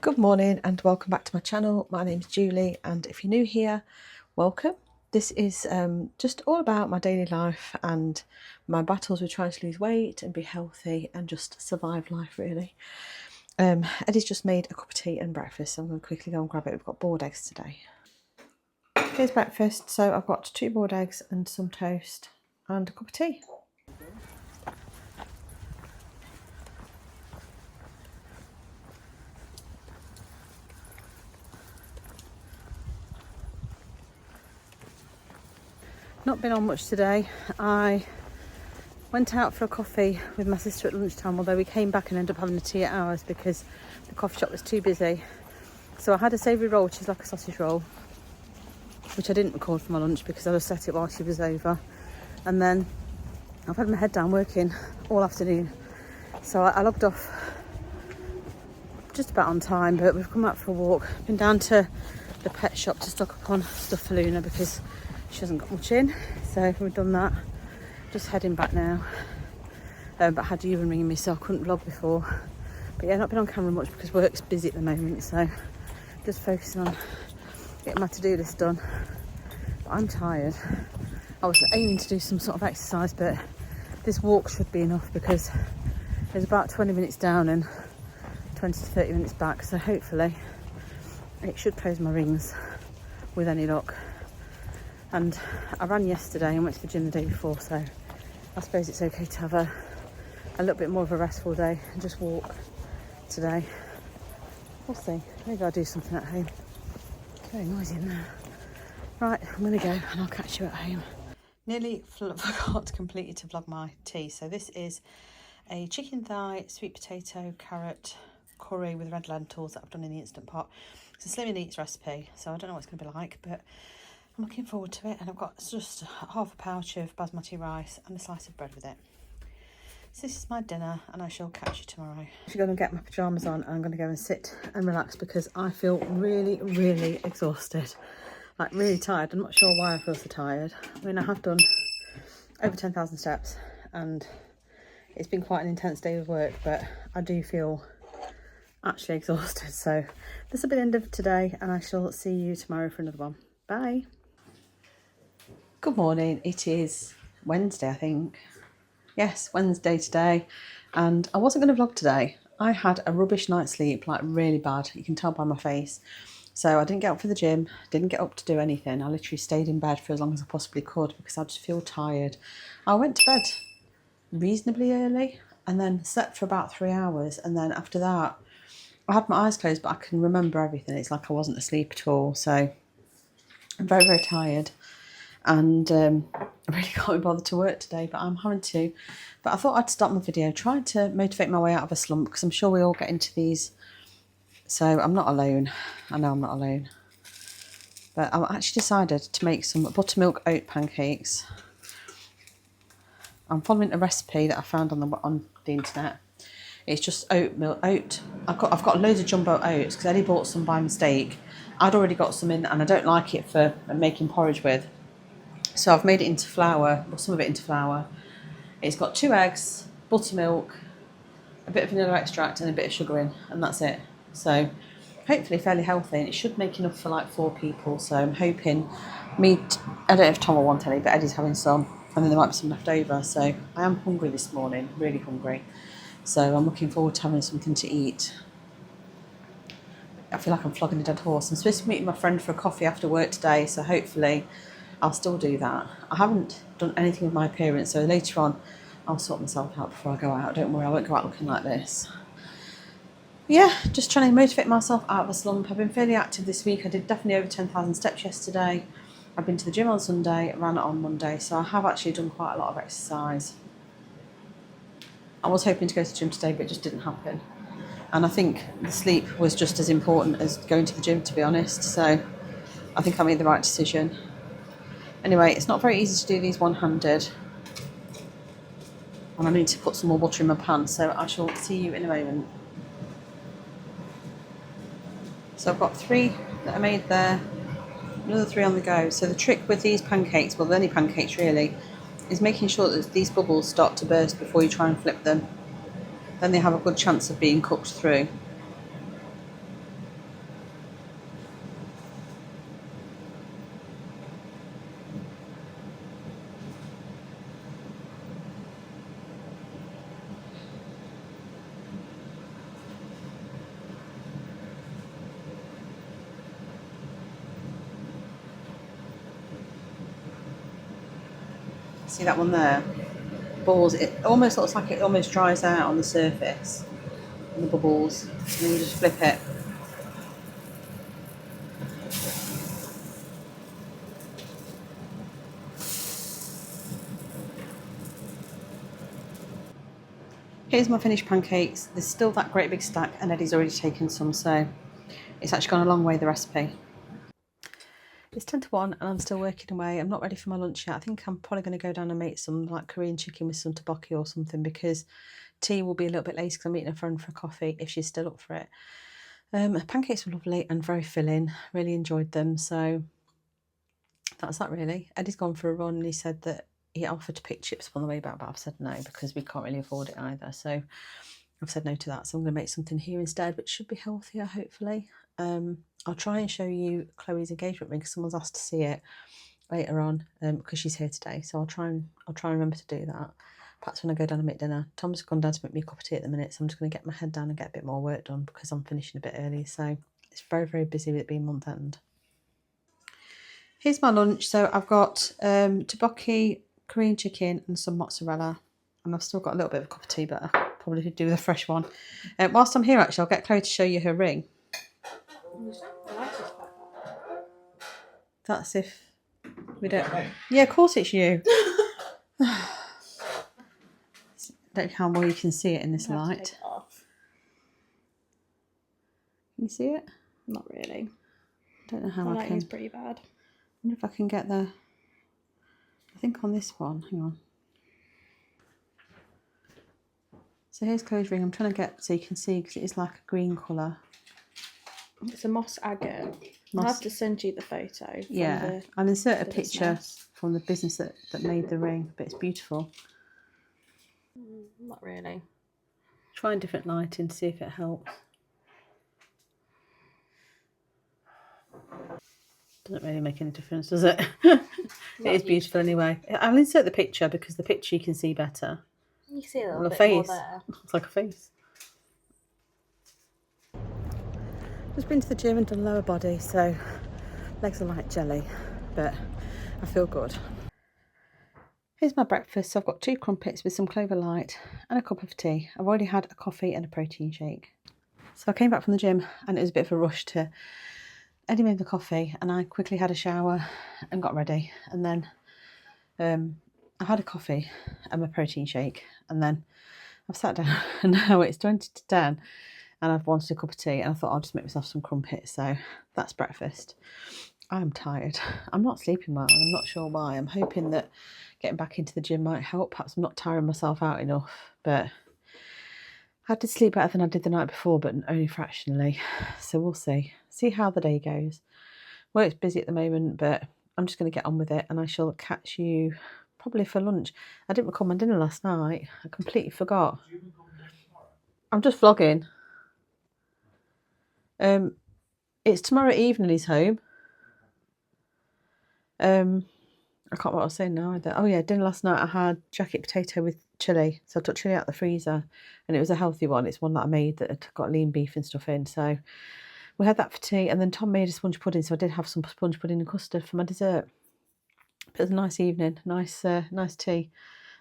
Good morning and welcome back to my channel. My name is Julie, and if you're new here, welcome. This is just all about my daily life and my battles with trying to lose weight and be healthy and just survive life, really. Eddie's just made a cup of tea and breakfast, so I'm going to quickly go and grab it. We've got boiled eggs today. Here's breakfast. So I've got 2 boiled eggs and some toast and a cup of tea. Not been on much today. I went out for a coffee with my sister at lunchtime, although we came back and ended up having a tea at ours because the coffee shop was too busy. So I had a savoury roll, which is like a sausage roll, which I didn't record for my lunch because I just set it while she was over. And then I've had my head down working all afternoon. So I logged off just about on time, but we've come out for a walk. Been down to the pet shop to stock up on stuff for Luna because she hasn't got much in. So we've done that. Just heading back now. But I had you ringing me, so I couldn't vlog before. But yeah, not been on camera much because work's busy at the moment. So just focusing on getting my to-do list done. But I'm tired. I was aiming to do some sort of exercise, but this walk should be enough because there's about 20 minutes down and 20 to 30 minutes back. So hopefully it should close my rings with any luck. And I ran yesterday and went to the gym the day before, so I suppose it's okay to have a little bit more of a restful day and just walk today. We'll see. Maybe I'll do something at home. It's very noisy in there. Right, I'm going to go and I'll catch you at home. Nearly forgot completely to vlog my tea. So this is a chicken thigh, sweet potato, carrot curry with red lentils that I've done in the Instant Pot. It's a Slim and Eats recipe, so I don't know what it's going to be like, but I'm looking forward to it. And I've got just half a pouch of basmati rice and a slice of bread with it. So this is my dinner, and I shall catch you tomorrow. I'm going to get my pyjamas on and I'm going to go and sit and relax because I feel really, really exhausted. Like really tired. I'm not sure why I feel so tired. I mean, I have done over 10,000 steps and it's been quite an intense day of work, but I do feel actually exhausted. So this will be the end of today, and I shall see you tomorrow for another one. Bye. Good morning. It is Wednesday, I think. Yes, Wednesday today. And I wasn't going to vlog today. I had a rubbish night's sleep, like really bad. You can tell by my face. So I didn't get up for the gym, didn't get up to do anything. I literally stayed in bed for as long as I possibly could because I just feel tired. I went to bed reasonably early and then slept for about 3 hours. And then after that, I had my eyes closed, but I can remember everything. It's like I wasn't asleep at all. So I'm very, very tired. And I really can't be bothered to work today, but I'm having to. But I thought I'd start my video trying to motivate my way out of a slump because I'm sure we all get into these. So I'm not alone. I know I'm not alone. But I actually decided to make some buttermilk oat pancakes. I'm following a recipe that I found on the internet. It's just oat. I've got loads of jumbo oats because Eddie bought some by mistake. I'd already got some in and I don't like it for making porridge with. So I've made it into flour, or some of it into flour. It's got 2 eggs, buttermilk, a bit of vanilla extract and a bit of sugar in, and that's it. So hopefully fairly healthy, and it should make enough for like 4 people. So I'm hoping I don't know if Tom will want any, but Eddie's having some, and then there might be some left over. So I am hungry this morning, really hungry. So I'm looking forward to having something to eat. I feel like I'm flogging a dead horse. I'm supposed to be meeting my friend for a coffee after work today, so hopefully I'll still do that. I haven't done anything with my appearance, so later on I'll sort myself out before I go out. Don't worry, I won't go out looking like this. Yeah, just trying to motivate myself out of a slump. I've been fairly active this week. I did definitely over 10,000 steps yesterday. I've been to the gym on Sunday, ran it on Monday, so I have actually done quite a lot of exercise. I was hoping to go to the gym today, but it just didn't happen. And I think the sleep was just as important as going to the gym, to be honest. So I think I made the right decision. Anyway, it's not very easy to do these one-handed. And I need to put some more butter in my pan, so I shall see you in a moment. So I've got 3 that I made there, another 3 on the go. So the trick with these pancakes, well, any pancakes really, is making sure that these bubbles start to burst before you try and flip them. Then they have a good chance of being cooked through. See that one there? Balls. It almost looks like it almost dries out on the surface, and the bubbles. And then you just flip it. Here's my finished pancakes. There's still that great big stack, and Eddie's already taken some, so it's actually gone a long way, the recipe. It's 10 to 1 and I'm still working away. I'm not ready for my lunch yet. I think I'm probably going to go down and make some like Korean chicken with some tteokbokki or something, because tea will be a little bit late because I'm meeting a friend for a coffee if she's still up for it. Pancakes were lovely and very filling. Really enjoyed them. So that's that really. Eddie's gone for a run and he said that he offered to pick chips on the way back, but I've said no because we can't really afford it either. So I've said no to that. So I'm going to make something here instead, which should be healthier, hopefully. I'll try and show you Chloe's engagement ring because someone's asked to see it later on because she's here today. So I'll try and remember to do that. Perhaps when I go down and make dinner. Tom's gone down to make me a cup of tea at the minute, so I'm just going to get my head down and get a bit more work done because I'm finishing a bit early. So it's very, very busy with it being month end. Here's my lunch. So I've got tteokbokki, Korean chicken and some mozzarella. And I've still got a little bit of a cup of tea, but I probably could do with a fresh one. Whilst I'm here, actually, I'll get Chloe to show you her ring. That's if we don't... Yeah, of course it's you. Don't know how well you can see it in this light. Can you see it? Not really. Don't know how the I lighting's can... pretty bad. I wonder if I can get the... I think on this one, hang on. So here's Chloe's ring. I'm trying to get so you can see because it is like a green colour. It's a moss agate. I'll have to send you the photo. Yeah, I'll insert a picture from the business that made the ring, but it's beautiful. Not really. Try a different lighting to see if it helps. Doesn't really make any difference, does it? It is beautiful anyway. I'll insert the picture because the picture you can see better. You see a little bit face. more there. It's like a face. Just been to the gym and done lower body, so legs are like jelly, but I feel good. Here's my breakfast. So I've got 2 crumpets with some Clover Light and a cup of tea. I've already had a coffee and a protein shake. So I came back from the gym and it was a bit of a rush to... Eddie made the coffee and I quickly had a shower and got ready. And then I had a coffee and my protein shake. And then I've sat down and now it's 20 to 10 and I've wanted a cup of tea and I thought I'll just make myself some crumpets. So that's breakfast. I'm tired. I'm not sleeping well and I'm not sure why. I'm hoping that getting back into the gym might help. Perhaps I'm not tiring myself out enough, but I did sleep better than I did the night before, but only fractionally. So we'll see. See how the day goes. Work's busy at the moment, but I'm just going to get on with it and I shall catch you probably for lunch. I didn't record my dinner last night. I completely forgot. I'm just vlogging. It's tomorrow evening he's home. I can't remember what I was saying now either. Oh yeah, dinner last night I had jacket potato with chilli. So I took chilli out the freezer and it was a healthy one. It's one that I made that had got lean beef and stuff in. So we had that for tea and then Tom made a sponge pudding. So I did have some sponge pudding and custard for my dessert. It was a nice evening, nice tea.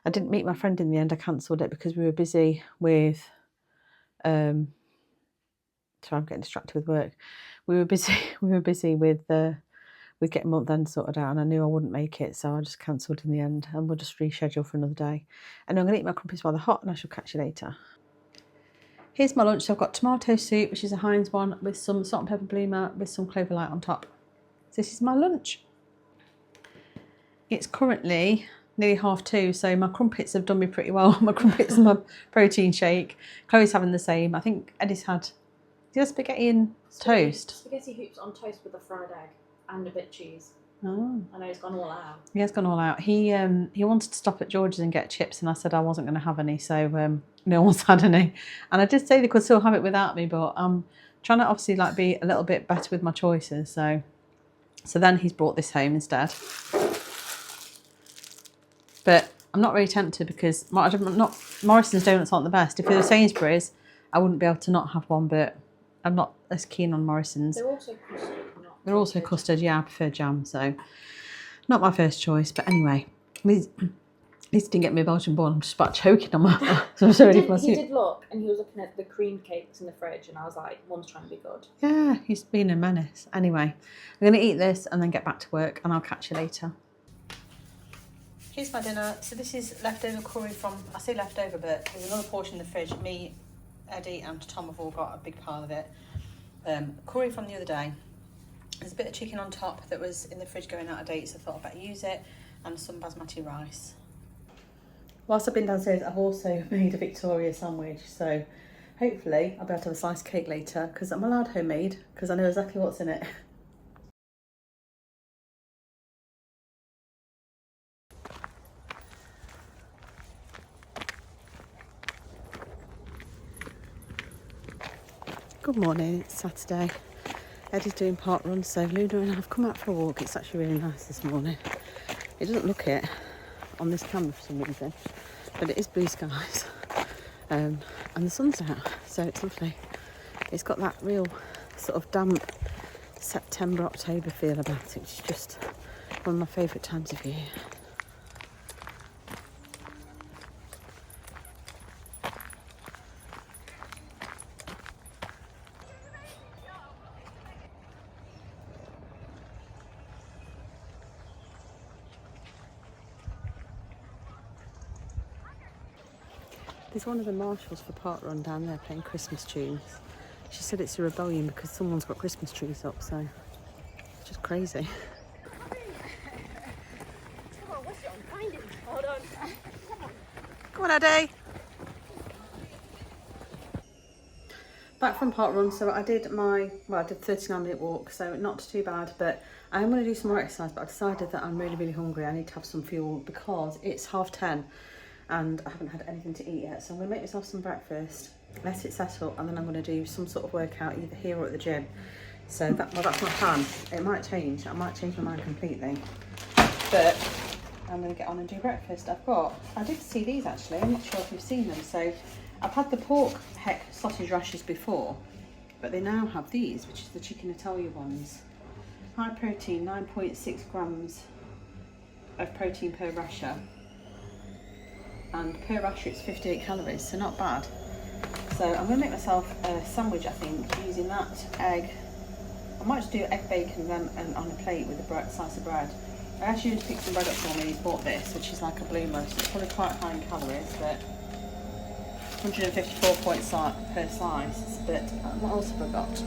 I didn't meet my friend in the end. I cancelled it because we were busy with... sorry, I'm getting distracted with work. We were busy with getting month end sorted out and I knew I wouldn't make it, so I just cancelled in the end and we'll just reschedule for another day. And I'm going to eat my crumpets while they're hot and I shall catch you later. Here's my lunch. So I've got tomato soup, which is a Heinz one, with some salt and pepper bloomer with some Clover Light on top. So this is my lunch. It's currently nearly 2:30, so my crumpets have done me pretty well. My crumpets and my protein shake. Chloe's having the same. I think Eddie's had... Did you have spaghetti and toast? Spaghetti hoops on toast with a fried egg and a bit of cheese. Oh. I know he's gone all out. He has gone all out. He wanted to stop at George's and get chips and I said I wasn't going to have any, so no one's had any. And I did say they could still have it without me, but I'm trying to obviously like be a little bit better with my choices. So then he's brought this home instead. But I'm not really tempted because Morrison's donuts aren't the best. If it was Sainsbury's, I wouldn't be able to not have one, but I'm not as keen on Morrison's. They're also custard. They're also custard, yeah, I prefer jam, so not my first choice. But anyway, At least didn't get me a Belgian bun. I'm just about choking on my. So I'm so ready for my He soup. did look, and he was looking at the cream cakes in the fridge, and I was like, one's trying to be good. Yeah, he's been a menace. Anyway, I'm going to eat this and then get back to work, and I'll catch you later. Here's my dinner. So this is leftover curry from, I say leftover, but there's another portion in the fridge. Me, Eddie and Tom have all got a big pile of it. Curry from the other day. There's a bit of chicken on top that was in the fridge going out of date, so I thought I'd better use it, and some basmati rice. Whilst I've been downstairs, I've also made a Victoria sandwich, so hopefully I'll be able to have a sliced cake later, because I'm allowed homemade, because I know exactly what's in it. Good morning, it's Saturday. Eddie's doing park run, so Luna and I have come out for a walk. It's actually really nice this morning. It doesn't look it on this camera for some reason, but it is blue skies. And the sun's out, so it's lovely. It's got that real sort of damp September, October feel about it, which is just one of my favourite times of year. There's one of the marshals for Park Run down there playing Christmas tunes. She said it's a rebellion because someone's got Christmas trees up, so it's just crazy. Come on, Eddie. Back from Park Run, so I did my, well, I did a 39-minute walk, so not too bad, but I am going to do some more exercise, but I decided that I'm really, really hungry. I need to have some fuel because it's 10:30 and I haven't had anything to eat yet. So I'm going to make myself some breakfast, let it settle, and then I'm going to do some sort of workout either here or at the gym. So that's my plan. It might change. I might change my mind completely. But I'm going to get on and do breakfast. I did see these actually. I'm not sure if you've seen them. So I've had the pork heck sausage rashers before, but they now have these, which is the chicken Italia ones. High protein, 9.6 grams of protein per rasher. And per rasher it's 58 calories, so not bad. So I'm going to make myself a sandwich, I think, using that egg. I might just do egg bacon then and on a plate with a slice of bread. I actually need to pick some bread up for me. He's bought this, which is like a bloomer, so it's probably quite high in calories, but 154 points per slice. But what else have I got?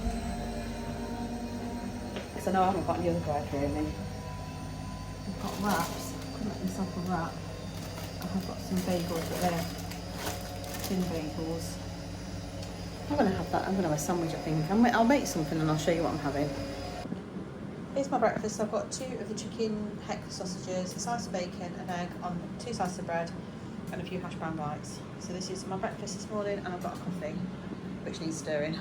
Because I know I haven't got any other bread really. I've got wraps. I could make myself a wrap. I've got some bagels, but they're thin bagels. I'm going to have that. I'm going to have a sandwich, I think. I'll make something and I'll show you what I'm having. Here's my breakfast. I've got 2 of the chicken heck sausages, a slice of bacon, an egg on 2 slices of bread, and a few hash brown bites. So this is my breakfast this morning, and I've got a coffee, which needs stirring.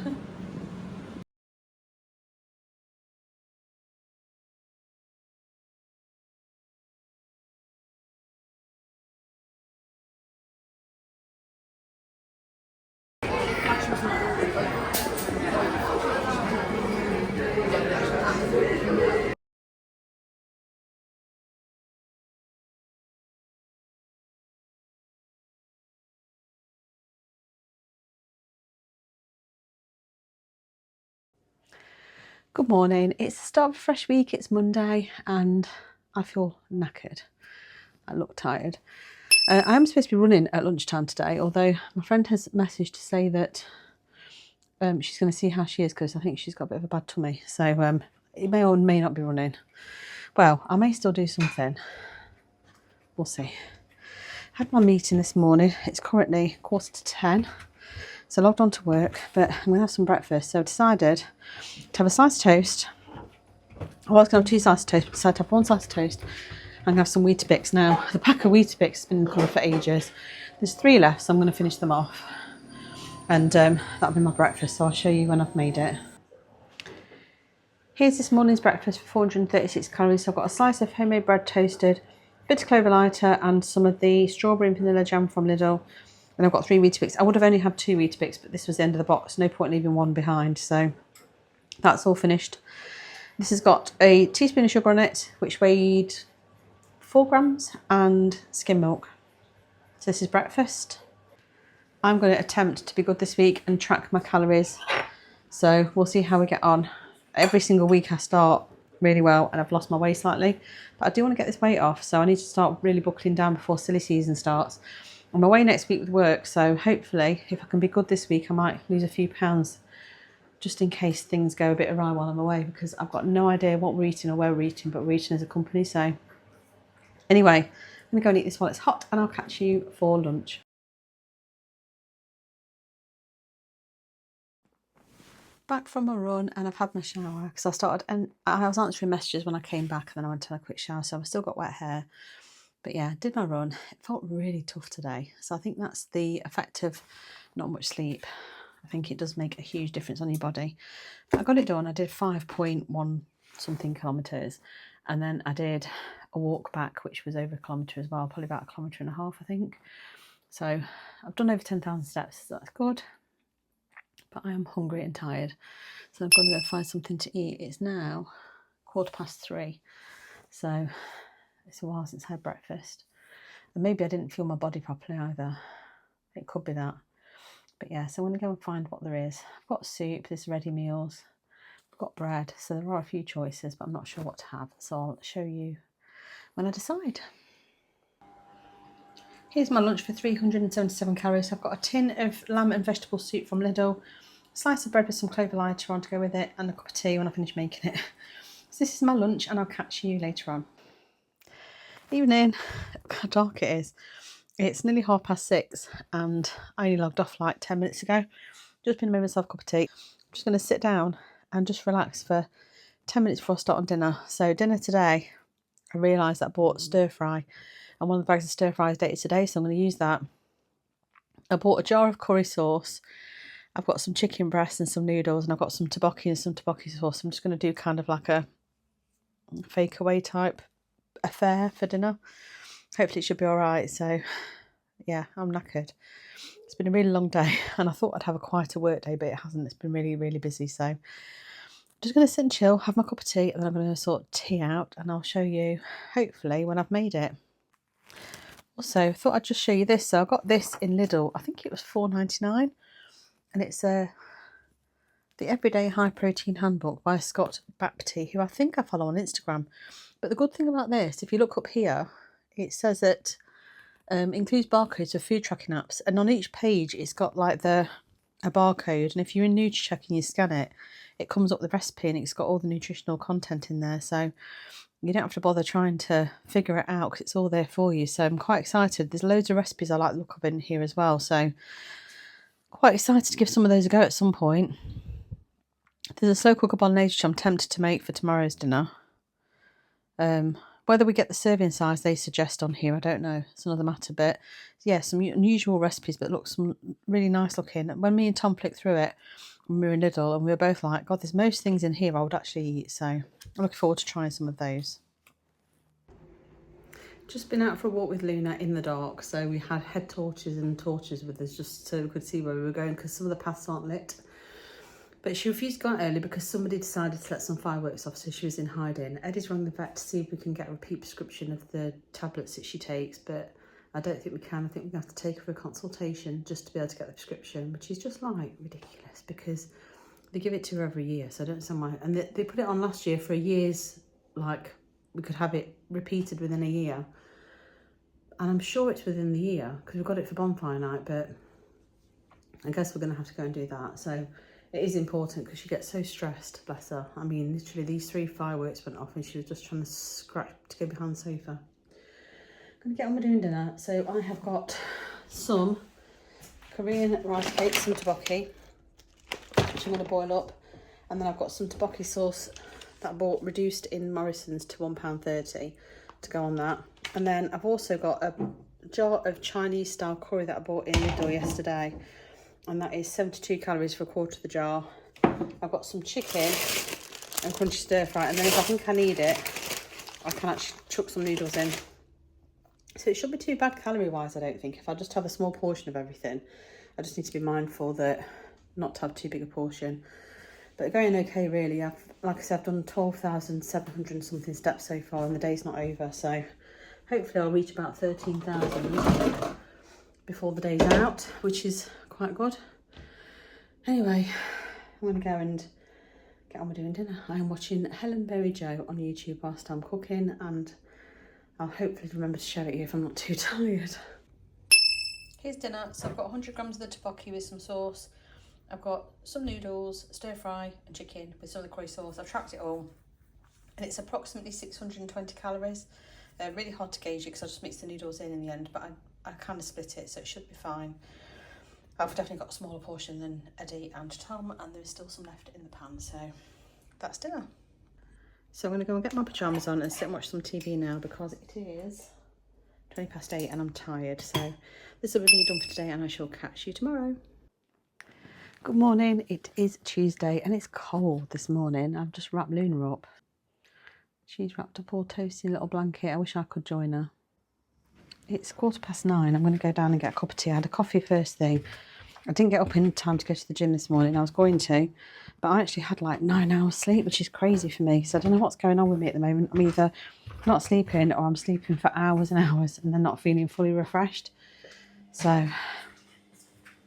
Good morning. It's the start of a fresh week. It's Monday and I feel knackered. I look tired. I am supposed to be running at lunchtime today, although my friend has messaged to say that she's going to see how she is because I think she's got a bit of a bad tummy. So it may or may not be running. Well, I may still do something. We'll see. Had my meeting this morning. It's currently 9:45. So I logged on to work, but I'm going to have some breakfast. So I decided to have a slice of toast. I was going to have 2 slices of toast, but decided to have 1 slice of toast and have some Weetabix. Now, the pack of Weetabix has been in the cupboard for ages. There's 3 left, so I'm going to finish them off. And that'll be my breakfast, so I'll show you when I've made it. Here's this morning's breakfast for 436 calories. So I've got a slice of homemade bread toasted, bitter clover lighter, and some of the strawberry and vanilla jam from Lidl. And I've got 3 Weetabix. I would have only had 2 Weetabix, but this was the end of the box. No point leaving one behind. So that's all finished. This has got a teaspoon of sugar on it, which weighed 4 grams, and skim milk. So this is breakfast. I'm going to attempt to be good this week and track my calories. So we'll see how we get on. Every single week I start really well and I've lost my weight slightly. But I do want to get this weight off, so I need to start really buckling down before silly season starts. I'm away next week with work, so hopefully if I can be good this week I might lose a few pounds just in case things go a bit awry while I'm away, because I've got no idea what we're eating or where we're eating, but we're eating as a company. So anyway, I'm going to go and eat this while it's hot and I'll catch you for lunch. Back from a run and I've had my shower because I started, and I was answering messages when I came back and then I went to have a quick shower, so I've still got wet hair. But yeah, did my run. It felt really tough today, so I think that's the effect of not much sleep. I think it does make a huge difference on your body. But I got it done. I did 5.1 something kilometres, and then I did a walk back which was over a kilometre as well, probably about 1.5 kilometres I think. So I've done over 10,000 steps, so that's good. But I am hungry and tired, so I'm going to go find something to eat. It's now 3:15, so it's a while since I had breakfast, and maybe I didn't feel my body properly either. It could be that. But yeah, so I'm going to go and find what there is. I've got soup, there's ready meals, I've got bread, so there are a few choices, but I'm not sure what to have, so I'll show you when I decide. Here's my lunch for 377 calories. I've got a tin of lamb and vegetable soup from Lidl, a slice of bread with some clover lighter on to go with it, and a cup of tea when I finish making it. So this is my lunch, and I'll catch you later on. Evening. Look how dark it is. It's nearly 6:30 and I only logged off like 10 minutes ago. Just been making myself a cup of tea. I'm just going to sit down and just relax for 10 minutes before I start on dinner. So dinner today, I realised that I bought stir fry, and one of the bags of stir fry is dated today, so I'm going to use that. I bought a jar of curry sauce. I've got some chicken breasts and some noodles, and I've got some tteokbokki and some tteokbokki sauce. I'm just going to do kind of like a fake away type affair for dinner. Hopefully it should be all right. So yeah, I'm knackered. It's been a really long day, and I thought I'd have a quieter work day, but it hasn't. It's been really, really busy. So I'm just going to sit and chill, have my cup of tea, and then I'm going to sort tea out, and I'll show you hopefully when I've made it. Also, I thought I'd just show you this. So I got this in Lidl. I think it was £4.99, and it's the Everyday High Protein Handbook by Scott Bapty, who I think I follow on Instagram. But the good thing about this, if you look up here, it says that includes barcodes for food tracking apps, and on each page it's got like a barcode, and if you're in NutriCheck and you scan it, it comes up the recipe and it's got all the nutritional content in there, so you don't have to bother trying to figure it out because it's all there for you. So I'm quite excited. There's loads of recipes I like the look of in here as well, so quite excited to give some of those a go at some point. There's a slow cooker bolognese which I'm tempted to make for tomorrow's dinner. Whether we get the serving size they suggest on here, I don't know. It's another matter. But yeah, some unusual recipes, but look, some really nice looking. When me and Tom flicked through it when we were in Lidl, and we were both like, God, there's most things in here I would actually eat. So I'm looking forward to trying some of those. Just been out for a walk with Luna in the dark. So we had head torches and torches with us just so we could see where we were going, because some of the paths aren't lit. But she refused to go out early because somebody decided to let some fireworks off, so she was in hiding. Eddie's rang the vet to see if we can get a repeat prescription of the tablets that she takes, but I don't think we can. I think we're going to have to take her for a consultation just to be able to get the prescription, which is just like ridiculous because they give it to her every year, so I don't understand why. And they put it on last year for a year's, like, we could have it repeated within a year. And I'm sure it's within the year because we've got it for bonfire night, but I guess we're going to have to go and do that. So it is important because she gets so stressed, bless her. I mean, literally these 3 fireworks went off and she was just trying to scratch to go behind the sofa. I'm going to get on with doing dinner. So I have got some Korean rice cakes, some tteokbokki, which I'm going to boil up. And then I've got some tteokbokki sauce that I bought reduced in Morrison's to £1.30 to go on that. And then I've also got a jar of Chinese style curry that I bought in Lidl yesterday. And that is 72 calories for a quarter of the jar. I've got some chicken and crunchy stir fry, and then if I think I need it, I can actually chuck some noodles in. So it shouldn't be too bad calorie wise, I don't think. If I just have a small portion of everything, I just need to be mindful that not to have too big a portion. But going okay really. Like I said, I've done 12,700 and something steps so far, and the day's not over, so hopefully I'll reach about 13,000. before the day's out, which is quite good. Anyway, I'm going to go and get on with doing dinner. I'm watching Helen Berry Joe on YouTube whilst I'm cooking, and I'll hopefully remember to share it here if I'm not too tired. Here's dinner. So I've got 100 grams of the tteokbokki with some sauce. I've got some noodles, stir fry and chicken with some of the curry sauce. I've tracked it all and it's approximately 620 calories. Really hard to gauge it because I just mixed the noodles in the end, but I kind of split it, so it should be fine. I've definitely got a smaller portion than Eddie and Tom, and there's still some left in the pan, so that's dinner. So I'm going to go and get my pyjamas on and sit and watch some TV now because it is 8:20 and I'm tired. So this will be me done for today, and I shall catch you tomorrow. Good morning. It is Tuesday and it's cold this morning. I've just wrapped Luna up. She's wrapped up all toasty in a little blanket. I wish I could join her. It's 9:15. I'm going to go down and get a cup of tea. I had a coffee first thing. I didn't get up in time to go to the gym this morning. I was going to, but I actually had like 9 hours sleep, which is crazy for me. So I don't know what's going on with me at the moment. I'm either not sleeping or I'm sleeping for hours and hours and then not feeling fully refreshed. So I'm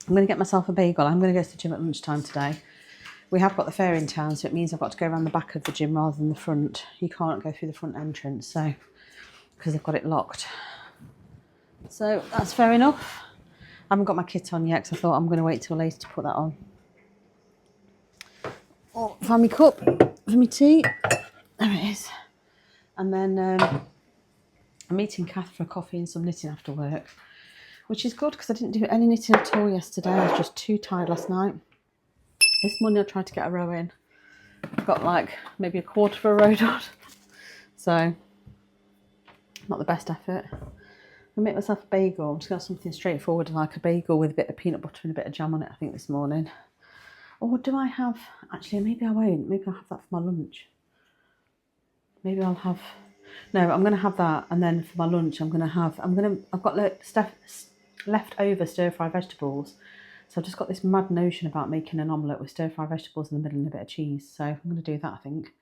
going to get myself a bagel. I'm going to go to the gym at lunchtime today. We have got the fair in town, so it means I've got to go around the back of the gym rather than the front. You can't go through the front entrance, so because they've got it locked. So that's fair enough. I haven't got my kit on yet because I thought I'm going to wait till later to put that on. Oh, find me cup for me tea. There it is. And then I'm meeting Kath for a coffee and some knitting after work, which is good because I didn't do any knitting at all yesterday. I was just too tired last night. This morning I tried to get a row in. I've got like maybe a quarter of a row done. So, not the best effort. I'll make myself a bagel. I'm just going to have something straightforward like a bagel with a bit of peanut butter and a bit of jam on it, I think, this morning. Or do I have... Actually, maybe I won't. Maybe I'll have that for my lunch. Maybe I'll have... No, I'm going to have that, and then for my lunch I've got like leftover stir-fry vegetables. So I've just got this mad notion about making an omelette with stir-fry vegetables in the middle and a bit of cheese. So I'm going to do that, I think.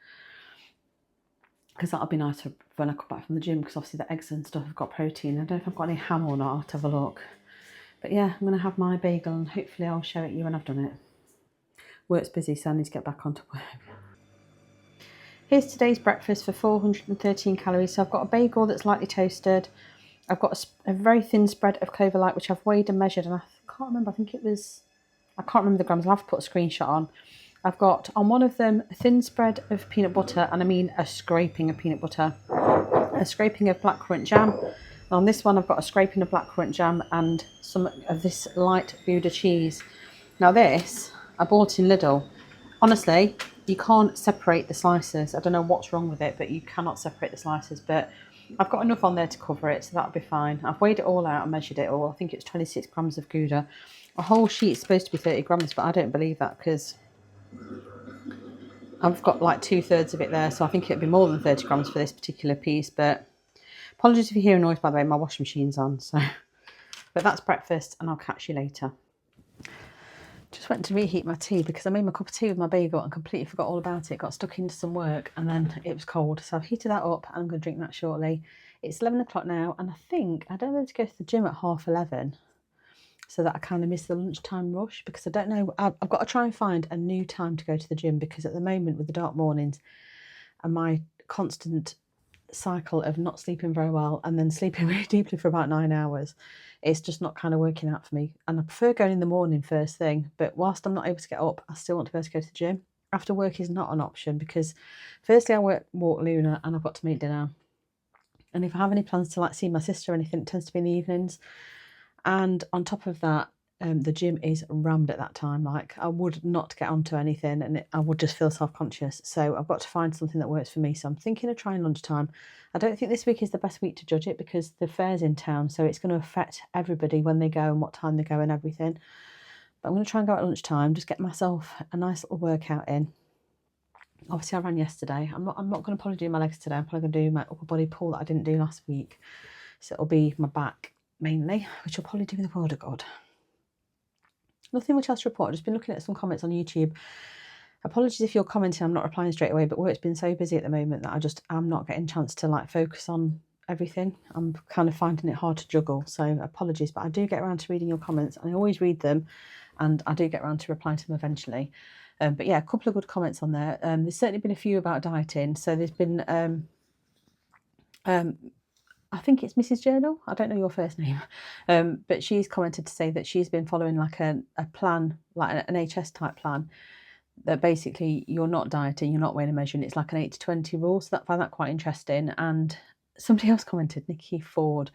Because that'll be nice for when I come back from the gym, because obviously the eggs and stuff have got protein. I don't know if I've got any ham or not. I'll have to have a look. But yeah, I'm going to have my bagel and hopefully I'll show it you when I've done it. Work's busy, so I need to get back onto work. Here's today's breakfast for 413 calories. So I've got a bagel that's lightly toasted. I've got a very thin spread of Clover Light, which I've weighed and measured, and I can't remember, I can't remember the grams. I'll have to put a screenshot on. I've got on one of them a thin spread of peanut butter, and I mean a scraping of peanut butter, a scraping of blackcurrant jam. And on this one I've got a scraping of blackcurrant jam and some of this light Buda cheese. Now this I bought in Lidl. Honestly, you can't separate the slices. I don't know what's wrong with it, but you cannot separate the slices. But I've got enough on there to cover it, so that'll be fine. I've weighed it all out and measured it all. I think it's 26 grams of Gouda. A whole sheet's supposed to be 30 grams, but I don't believe that because I've got like 2/3 of it there, so I think it'd be more than 30 grams for this particular piece. But apologies if you hear a noise, by the way, my washing machine's on. So, but that's breakfast, and I'll catch you later. Just went to reheat my tea because I made my cup of tea with my bagel and completely forgot all about it. Got stuck into some work and then it was cold. So I've heated that up and I'm going to drink that shortly. It's 11 o'clock now, and I don't know to go to the gym at 11:30 so that I kind of miss the lunchtime rush, because I don't know. I've got to try and find a new time to go to the gym, because at the moment with the dark mornings and my constant cycle of not sleeping very well and then sleeping really deeply for about 9 hours, it's just not kind of working out for me. And I prefer going in the morning first thing, but whilst I'm not able to get up, I still want to be able to go to the gym. After work is not an option, because firstly I walk Luna and I've got to make dinner, and if I have any plans to like see my sister or anything, it tends to be in the evenings. And on top of that, the gym is rammed at that time. Like, I would not get onto anything and I would just feel self-conscious. So I've got to find something that works for me. So I'm thinking of trying lunchtime. I don't think this week is the best week to judge it because the fair's in town. So it's going to affect everybody when they go and what time they go and everything. But I'm going to try and go at lunchtime, just get myself a nice little workout in. Obviously I ran yesterday. I'm not going to probably do my legs today. I'm probably going to do my upper body pull that I didn't do last week. So it'll be my back mainly, which I'll probably do with the word of God. Nothing much else to report. I've just been looking at some comments on YouTube. Apologies if you're commenting, I'm not replying straight away, but work's been so busy at the moment that I'm not getting a chance to like focus on everything. I'm kind of finding it hard to juggle, so apologies, but I do get around to reading your comments, and I always read them, and I do get around to replying to them eventually. But yeah, a couple of good comments on there. There's certainly been a few about dieting. So there's been I think it's Mrs. Journal. I don't know your first name, but she's commented to say that she's been following like a plan, like an HS type plan, that basically you're not dieting, you're not weighing and measuring. It's like an 80-20 rule. So I find that quite interesting. And somebody else commented, Nikki Ford,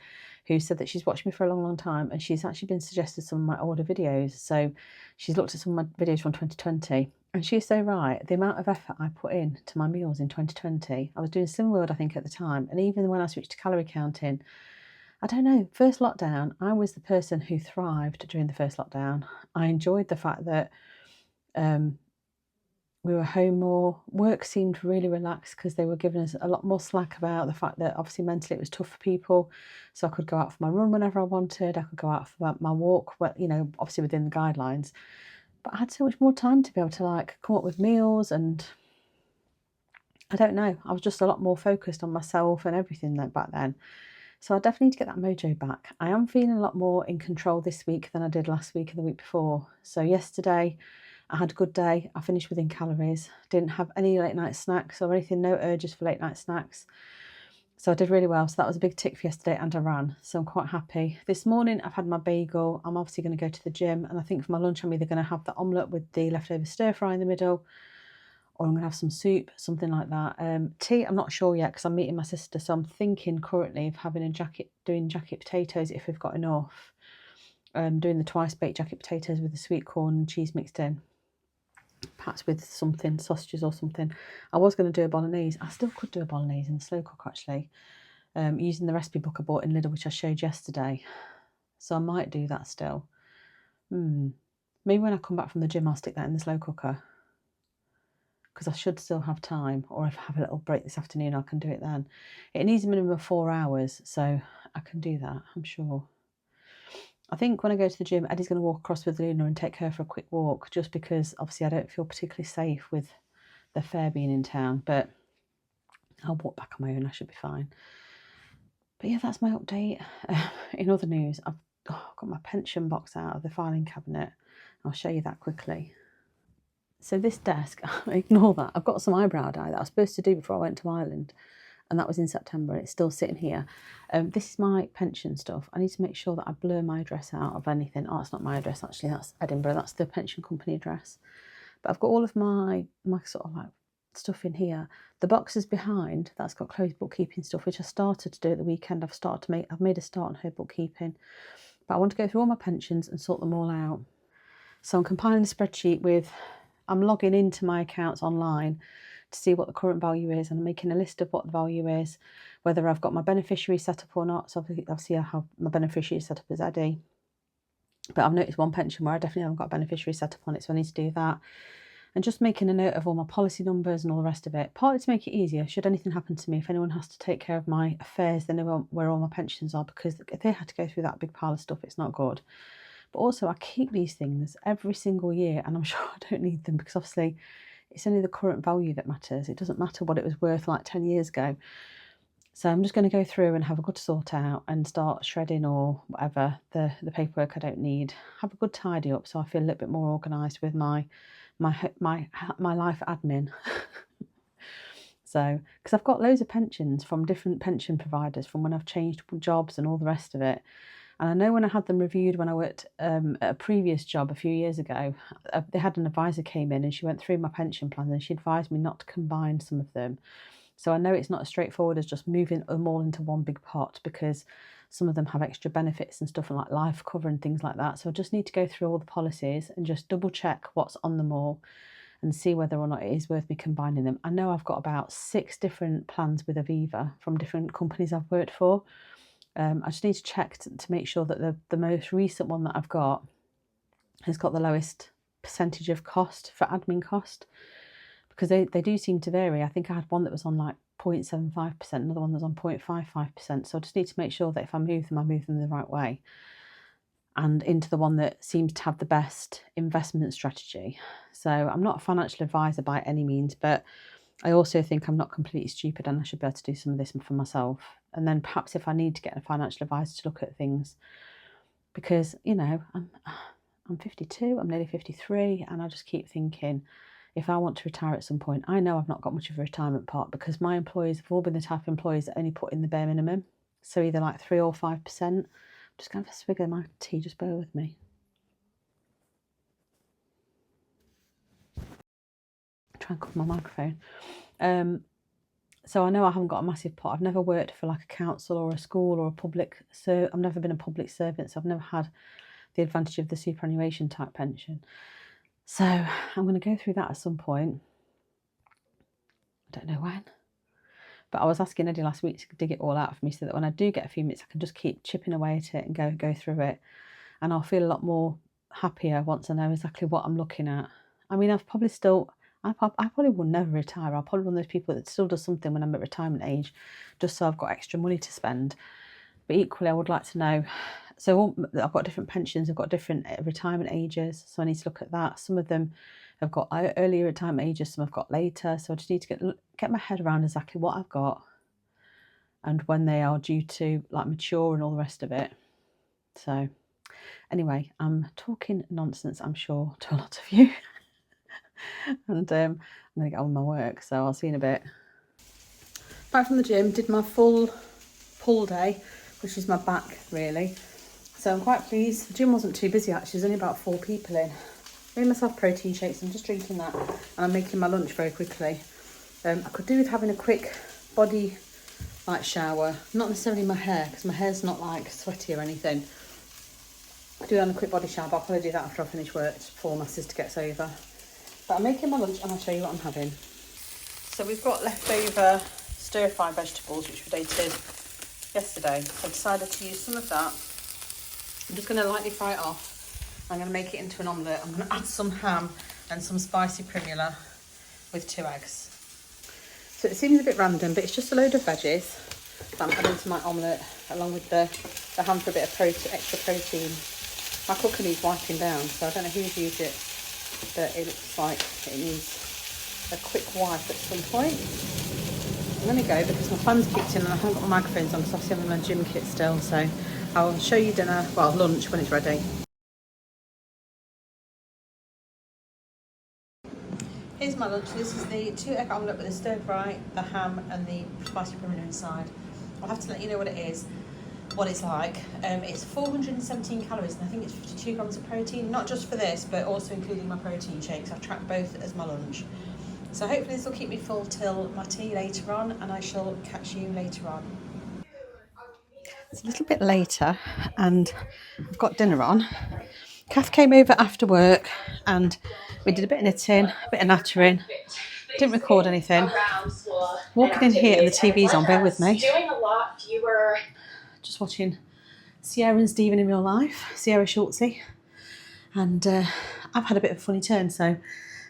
who said that she's watched me for a long, long time, and she's actually been suggested some of my older videos. So she's looked at some of my videos from 2020, and she's so right. The amount of effort I put in to my meals in 2020, I was doing Slim World, I think, at the time, and even when I switched to calorie counting, I don't know, first lockdown, I was the person who thrived during the first lockdown. I enjoyed the fact that we were home more. Work seemed really relaxed because they were giving us a lot more slack about the fact that obviously mentally it was tough for people. So I could go out for my run whenever I wanted. I could go out for my walk, but obviously within the guidelines. But I had so much more time to be able to like come up with meals, and I don't know, I was just a lot more focused on myself and everything back then. So I definitely need to get that mojo back. I am feeling a lot more in control this week than I did last week and the week before. So yesterday I had a good day. I finished within calories. Didn't have any late night snacks or anything, no urges for late night snacks. So I did really well. So that was a big tick for yesterday, and I ran. So I'm quite happy. This morning I've had my bagel. I'm obviously going to go to the gym, and I think for my lunch I'm either going to have the omelette with the leftover stir fry in the middle, or I'm going to have some soup, something like that. Tea, I'm not sure yet because I'm meeting my sister. So I'm thinking currently of having doing jacket potatoes if we've got enough. Doing the twice baked jacket potatoes with the sweet corn and cheese mixed in. Perhaps with something, sausages or something. I was going to do a bolognese. I still could do a bolognese in the slow cook actually, using the recipe book I bought in Lidl, which I showed yesterday. So I might do that still. Maybe when I come back from the gym I'll stick that in the slow cooker, because I should still have time, or if I have a little break this afternoon I can do it then. It needs a minimum of 4 hours, so I can do that, I'm sure. I think when I go to the gym, Eddie's going to walk across with Luna and take her for a quick walk, just because obviously I don't feel particularly safe with the fair being in town, but I'll walk back on my own, I should be fine. But yeah, that's my update. In other news, I've got my pension box out of the filing cabinet. I'll show you that quickly. So this desk, ignore that. I've got some eyebrow dye that I was supposed to do before I went to Ireland, and that was in September, and it's still sitting here. This is my pension stuff. I need to make sure that I blur my address out of anything. Oh, it's not my address actually, that's Edinburgh, that's the pension company address. But I've got all of my sort of like stuff in here. The boxes behind, that's got Chloe's bookkeeping stuff, which I started to do at the weekend. I've made a start on her bookkeeping. But I want to go through all my pensions and sort them all out. So I'm compiling a spreadsheet I'm logging into my accounts online to see what the current value is, and I'm making a list of what the value is, whether I've got my beneficiary set up or not. So obviously I have my beneficiary set up as Eddie, but I've noticed one pension where I definitely haven't got a beneficiary set up on it, so I need to do that. And just making a note of all my policy numbers and all the rest of it, partly to make it easier should anything happen to me. If anyone has to take care of my affairs, they know where all my pensions are, because if they had to go through that big pile of stuff, it's not good. But also I keep these things every single year, and I'm sure I don't need them, because obviously it's only the current value that matters. It doesn't matter what it was worth like 10 years ago. So I'm just going to go through and have a good sort out and start shredding or whatever, the paperwork I don't need. Have a good tidy up so I feel a little bit more organised with my life admin. So, because I've got loads of pensions from different pension providers from when I've changed jobs and all the rest of it. And I know when I had them reviewed when I worked at a previous job a few years ago, they had an advisor came in and she went through my pension plans and she advised me not to combine some of them. So I know it's not as straightforward as just moving them all into one big pot, because some of them have extra benefits and stuff, like life cover and things like that. So I just need to go through all the policies and just double check what's on them all and see whether or not it is worth me combining them. I know I've got about 6 different plans with Aviva from different companies I've worked for. I just need to check to make sure that the most recent one that I've got has got the lowest percentage of cost for admin cost, because they do seem to vary. I think I had one that was on like 0.75%, another one that was on 0.55%. So I just need to make sure that if I move them the right way and into the one that seems to have the best investment strategy. So I'm not a financial advisor by any means, but I also think I'm not completely stupid and I should be able to do some of this for myself. And then perhaps if I need to get a financial advisor to look at things, because, you know, I'm 52, I'm nearly 53, and I just keep thinking, if I want to retire at some point, I know I've not got much of a retirement pot because my employees have all been the type of employees that only put in the bare minimum. So either like 3 or 5%. I'm just going to have a swig of my tea, just bear with me. Try and cover my microphone. So I know I haven't got a massive pot. I've never worked for like a council or a school or a public, so I've never been a public servant, so I've never had the advantage of the superannuation type pension. So I'm going to go through that at some point. I don't know when. But I was asking Eddie last week to dig it all out for me so that when I do get a few minutes, I can just keep chipping away at it and go through it. And I'll feel a lot more happier once I know exactly what I'm looking at. I mean, I probably will never retire. I'll probably be one of those people that still does something when I'm at retirement age, just so I've got extra money to spend. But equally, I would like to know. So I've got different pensions, I've got different retirement ages, so I need to look at that. Some of them have got earlier retirement ages, some have got later. So I just need to get my head around exactly what I've got and when they are due to like mature and all the rest of it. So anyway, I'm talking nonsense, I'm sure, to a lot of you. And I'm going to get on with my work, so I'll see you in a bit. Back from the gym, did my full pull day, which is my back really. So I'm quite pleased. The gym wasn't too busy actually, there's only about 4 people in. Made myself protein shakes, I'm just drinking that and I'm making my lunch very quickly. I could do with having a quick body like shower, not necessarily my hair because my hair's not like sweaty or anything. I do have a quick body shower, but I'll probably do that after I finish work before my sister gets over. But I'm making my lunch and I'll show you what I'm having. So we've got leftover stir-fry vegetables which were dated yesterday. So I decided to use some of that. I'm just going to lightly fry it off. I'm going to make it into an omelette. I'm going to add some ham and some spicy primula with 2 eggs. So it seems a bit random, but it's just a load of veggies that I'm adding to my omelette along with the ham for a bit of extra protein. My cooker needs wiping down, so I don't know who's used it, but it looks like it needs a quick wipe at some point. I'm going to go because my fan's kicked in and I haven't got my microphones on because obviously I'm in my gym kit still, so I'll show you lunch when it's ready. Here's my lunch. This is the 2 egg omelette with the stir fry, the ham and the spicy primula inside. I'll have to let you know what it is, what it's like. It's 417 calories and I think it's 52 grams of protein, not just for this, but also including my protein shakes. I've tracked both as my lunch. So hopefully this will keep me full till my tea later on and I shall catch you later on. It's a little bit later and I've got dinner on. Kath came over after work and we did a bit of knitting, a bit of nattering. Didn't record anything. Walking in here and the TV's on, bear with me. Just watching Sierra and Stephen in real life, Sierra Schultzy. And I've had a bit of a funny turn, so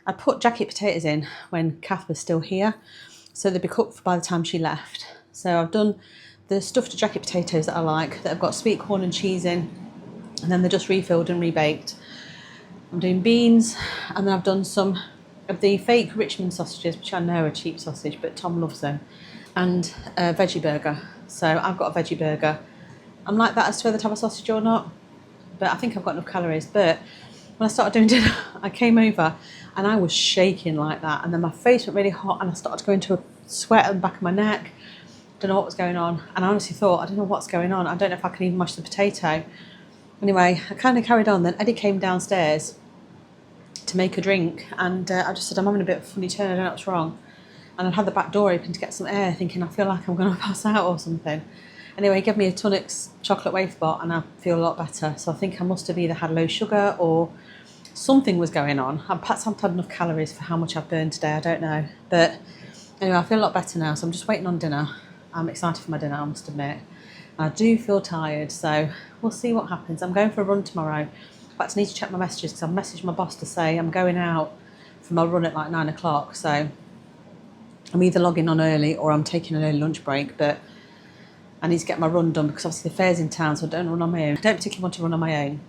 I put jacket potatoes in when Kath was still here, so they'd be cooked by the time she left. So I've done the stuffed jacket potatoes that I like, that have got sweet corn and cheese in, and then they're just refilled and rebaked. I'm doing beans, and then I've done some of the fake Richmond sausages, which I know are cheap sausage, but Tom loves them, and a veggie burger. So I've got a veggie burger. I'm like that as to whether to have a sausage or not, but I think I've got enough calories. But when I started doing dinner, I came over and I was shaking like that, and then my face went really hot and I started to go into a sweat at the back of my neck. Don't know what was going on, and I honestly thought, I don't know what's going on. I don't know if I can even mash the potato. Anyway, I kind of carried on. Then Eddie came downstairs to make a drink, and I just said, I'm having a bit of a funny turn, I don't know what's wrong. And I had the back door open to get some air, thinking I feel like I'm going to pass out or something. Anyway, he gave me a Tunnocks chocolate wafer bar and I feel a lot better. So I think I must have either had low sugar or something was going on. Perhaps I haven't had enough calories for how much I've burned today, I don't know. But anyway, I feel a lot better now, so I'm just waiting on dinner. I'm excited for my dinner, I must admit. I do feel tired, so we'll see what happens. I'm going for a run tomorrow. In fact, I need to check my messages because I've messaged my boss to say I'm going out for my run at like 9 o'clock. So I'm either logging on early or I'm taking an early lunch break, but I need to get my run done because obviously the fair's in town, so I don't run on my own. I don't particularly want to run on my own.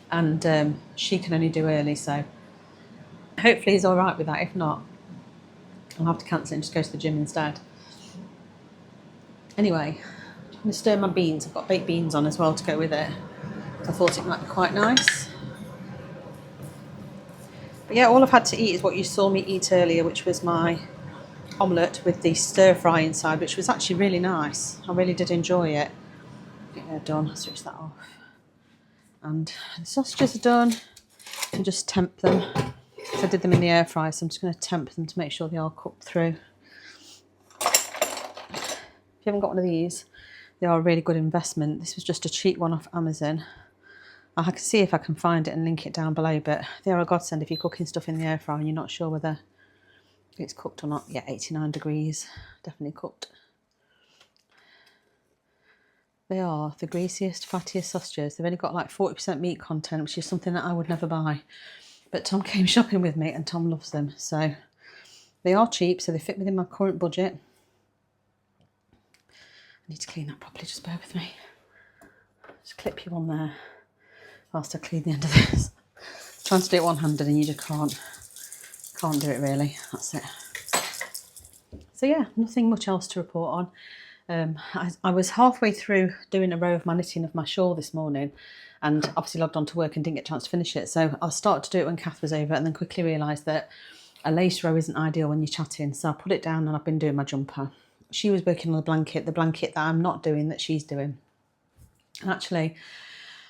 And she can only do early, so hopefully he's all right with that. If not, I'll have to cancel it and just go to the gym instead. Anyway, I'm going to stir my beans. I've got baked beans on as well to go with it. I thought it might be quite nice. But yeah, all I've had to eat is what you saw me eat earlier, which was my omelette with the stir fry inside, which was actually really nice. I really did enjoy it. Get they're done. I'll switch that off. And the sausages are done. And just temp them. So I did them in the air fryer, so I'm just going to temp them to make sure they are cooked through. If you haven't got one of these, they are a really good investment. This was just a cheap one off Amazon. I can see if I can find it and link it down below, but they are a godsend if you're cooking stuff in the air fryer and you're not sure whether it's cooked or not. Yeah, 89 degrees, definitely cooked. They are the greasiest, fattiest sausages. They've only got like 40% meat content, which is something that I would never buy. But Tom came shopping with me and Tom loves them. So they are cheap, so they fit within my current budget. I need to clean that properly, just bear with me. Just clip you on there whilst I clean the end of this. Trying to do it one-handed and you just can't do it really. That's it. So yeah, nothing much else to report on. I was halfway through doing a row of my knitting of my shawl this morning and obviously logged on to work and didn't get a chance to finish it. So I started to do it when Kath was over and then quickly realised that a lace row isn't ideal when you're chatting. So I put it down and I've been doing my jumper. She was working on the blanket that I'm not doing, that she's doing. And actually,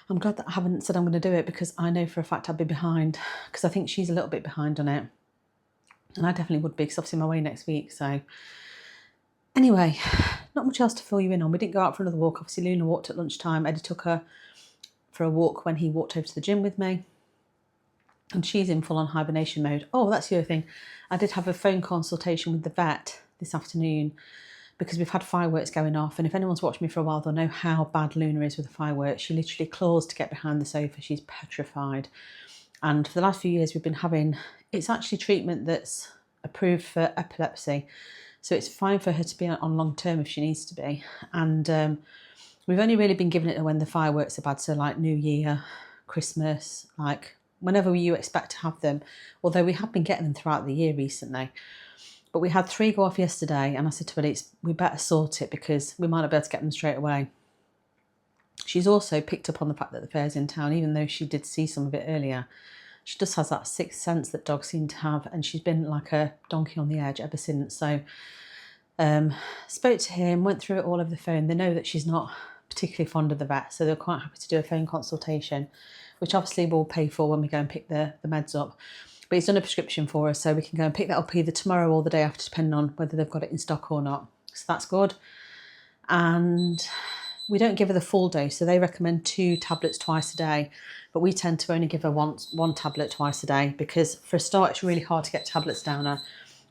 I'm glad that I haven't said I'm going to do it because I know for a fact I'd be behind because I think she's a little bit behind on it. And I definitely would be because obviously I'm away next week. So anyway, not much else to fill you in on. We didn't go out for another walk. Obviously Luna walked at lunchtime. Eddie took her for a walk when he walked over to the gym with me. And she's in full on hibernation mode. Oh, that's the other thing. I did have a phone consultation with the vet this afternoon because we've had fireworks going off. And if anyone's watched me for a while, they'll know how bad Luna is with the fireworks. She literally claws to get behind the sofa. She's petrified. And for the last few years, we've been having, it's actually treatment that's approved for epilepsy. So it's fine for her to be on long term if she needs to be. And we've only really been giving it when the fireworks are bad. So like New Year, Christmas, like whenever you expect to have them. Although we have been getting them throughout the year recently. But we had 3 go off yesterday and I said to her, we better sort it because we might not be able to get them straight away. She's also picked up on the fact that the fair's in town, even though she did see some of it earlier. She just has that sixth sense that dogs seem to have, and she's been like a donkey on the edge ever since. So spoke to him, went through it all over the phone. They know that she's not particularly fond of the vet, so they're quite happy to do a phone consultation, which obviously we'll pay for when we go and pick the meds up. But he's done a prescription for us, so we can go and pick that up either tomorrow or the day after, depending on whether they've got it in stock or not. So that's good. And we don't give her the full dose, so they recommend 2 tablets twice a day. But we tend to only give her one tablet twice a day because for a start, it's really hard to get tablets down her.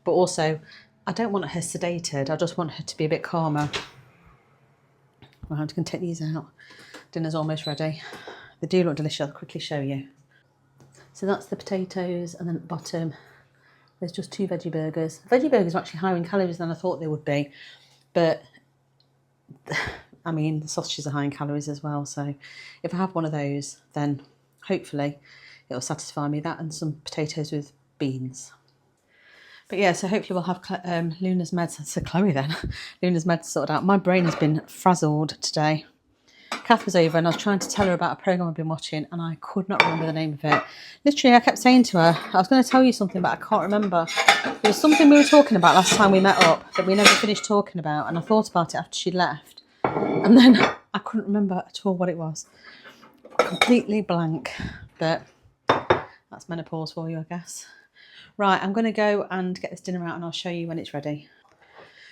But also, I don't want her sedated. I just want her to be a bit calmer. Right, I'm just going to take these out. Dinner's almost ready. They do look delicious. I'll quickly show you. So that's the potatoes, and then at the bottom, there's just 2 veggie burgers. Veggie burgers are actually higher in calories than I thought they would be. But, I mean, the sausages are high in calories as well. So if I have one of those, then hopefully it'll satisfy me. That and some potatoes with beans. But yeah, so hopefully we'll have Luna's meds. So Chloe then. Luna's meds sorted out. My brain has been frazzled today. Kath was over and I was trying to tell her about a programme I've been watching and I could not remember the name of it. Literally, I kept saying to her, I was going to tell you something, but I can't remember. There was something we were talking about last time we met up that we never finished talking about, and I thought about it after she'd left. And then I couldn't remember at all what it was. Completely blank, but that's menopause for you, I guess. Right, I'm going to go and get this dinner out and I'll show you when it's ready.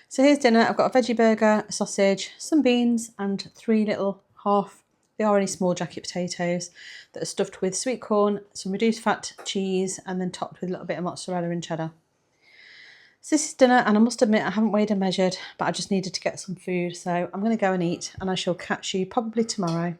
So here's dinner. I've got a veggie burger, a sausage, some beans and 3 little they are only small jacket potatoes that are stuffed with sweet corn, some reduced fat cheese and then topped with a little bit of mozzarella and cheddar. So this is dinner, and I must admit I haven't weighed and measured, but I just needed to get some food. So I'm going to go and eat and I shall catch you probably tomorrow.